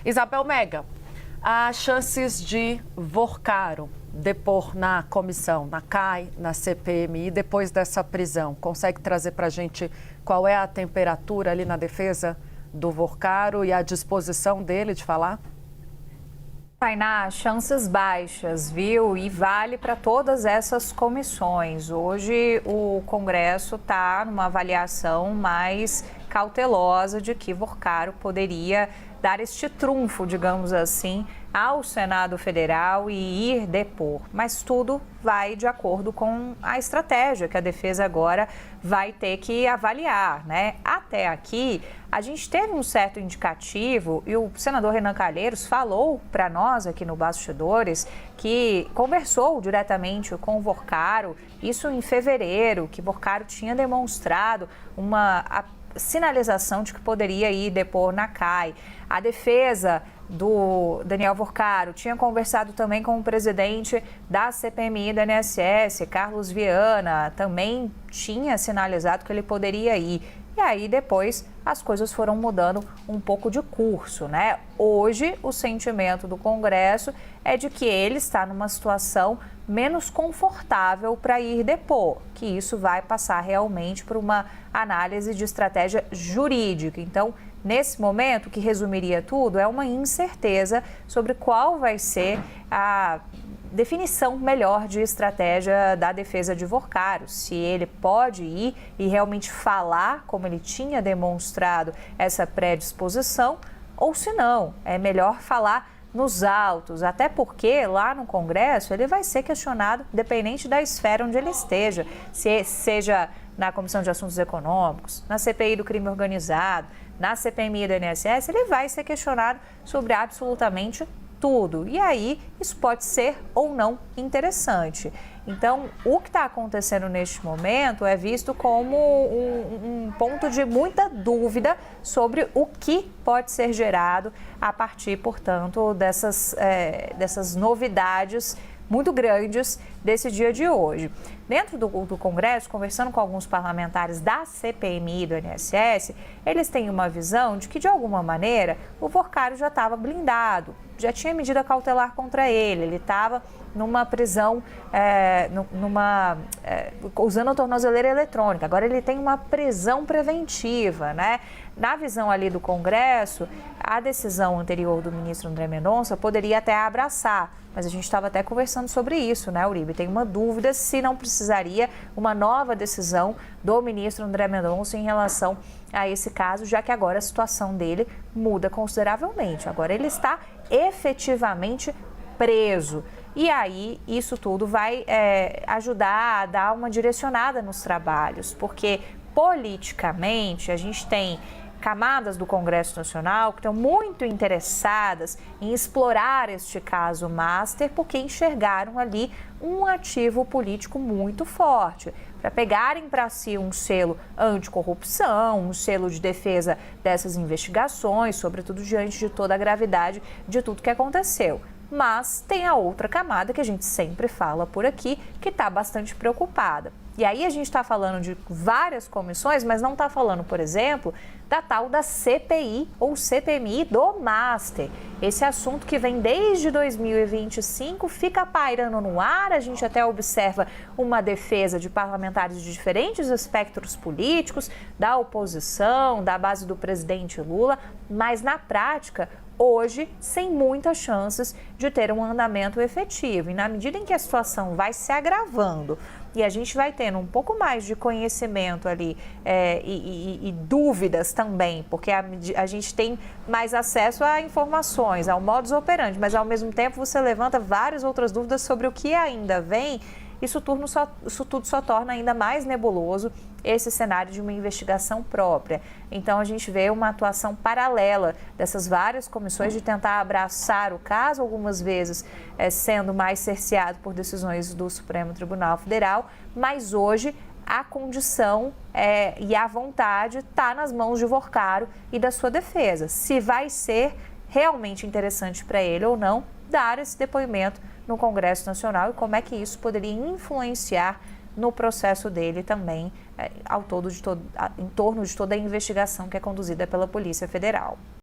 Isabel Mega, há chances de Vorcaro depor na comissão, na CAI, na CPMI, depois dessa prisão. Consegue trazer para a gente qual é a temperatura ali na defesa do Vorcaro e a disposição dele de falar? Tainá, chances baixas, viu? E vale para todas essas comissões. Hoje o Congresso está numa avaliação mais cautelosa de que Vorcaro poderia dar este trunfo, digamos assim, ao Senado Federal e ir depor. Mas tudo vai de acordo com a estratégia que a defesa agora vai ter que avaliar, né? Até aqui, a gente teve um certo indicativo e o senador Renan Calheiros falou para nós aqui no Bastidores que conversou diretamente com o Vorcaro, isso em fevereiro, que Vorcaro tinha demonstrado uma sinalização de que poderia ir depor na CAI. A defesa do Daniel Vorcaro tinha conversado também com o presidente da CPMI do INSS, Carlos Viana, também tinha sinalizado que ele poderia ir. E aí depois as coisas foram mudando um pouco de curso, né? Hoje o sentimento do Congresso é de que ele está numa situação menos confortável para ir depor, que isso vai passar realmente por uma análise de estratégia jurídica. Então, nesse momento, o que resumiria tudo é uma incerteza sobre qual vai ser a definição melhor de estratégia da defesa de Vorcaro, se ele pode ir e realmente falar como ele tinha demonstrado essa predisposição, ou se não, é melhor falar nos autos, até porque lá no Congresso ele vai ser questionado dependente da esfera onde ele esteja, seja na Comissão de Assuntos Econômicos, na CPI do crime organizado, na CPMI do INSS, ele vai ser questionado sobre absolutamente tudo. E aí, isso pode ser ou não interessante. Então, o que está acontecendo neste momento é visto como um ponto de muita dúvida sobre o que pode ser gerado a partir, portanto, dessas novidades muito grandes desse dia de hoje. Dentro do Congresso, conversando com alguns parlamentares da CPMI do INSS, eles têm uma visão de que, de alguma maneira, o Vorcaro já estava blindado, já tinha medida cautelar contra ele estava numa prisão, usando a tornozeleira eletrônica. Agora ele tem uma prisão preventiva, né? Na visão ali do Congresso, a decisão anterior do ministro André Mendonça poderia até abraçar, mas a gente estava até conversando sobre isso, né, Uribe? Tem uma dúvida se não precisaria uma nova decisão do ministro André Mendonça em relação a esse caso, já que agora a situação dele muda consideravelmente. Agora ele está efetivamente preso. E aí, isso tudo vai ajudar a dar uma direcionada nos trabalhos, porque politicamente a gente tem camadas do Congresso Nacional que estão muito interessadas em explorar este caso Master, porque enxergaram ali um ativo político muito forte, para pegarem para si um selo anticorrupção, um selo de defesa dessas investigações, sobretudo diante de toda a gravidade de tudo que aconteceu. Mas tem a outra camada que a gente sempre fala por aqui, que está bastante preocupada. E aí a gente está falando de várias comissões, mas não está falando, por exemplo, da tal da CPI ou CPMI do Master. Esse assunto que vem desde 2025 fica pairando no ar, a gente até observa uma defesa de parlamentares de diferentes espectros políticos, da oposição, da base do presidente Lula, mas na prática, hoje, sem muitas chances de ter um andamento efetivo. E na medida em que a situação vai se agravando e a gente vai tendo um pouco mais de conhecimento ali e dúvidas também, porque a gente tem mais acesso a informações, ao modus operandi, mas ao mesmo tempo você levanta várias outras dúvidas sobre o que ainda vem. Isso tudo só torna ainda mais nebuloso esse cenário de uma investigação própria. Então, a gente vê uma atuação paralela dessas várias comissões de tentar abraçar o caso, algumas vezes sendo mais cerceado por decisões do Supremo Tribunal Federal, mas hoje a condição e a vontade está nas mãos de Vorcaro e da sua defesa. Se vai ser realmente interessante para ele ou não dar esse depoimento no Congresso Nacional e como é que isso poderia influenciar no processo dele também, em torno de toda a investigação que é conduzida pela Polícia Federal.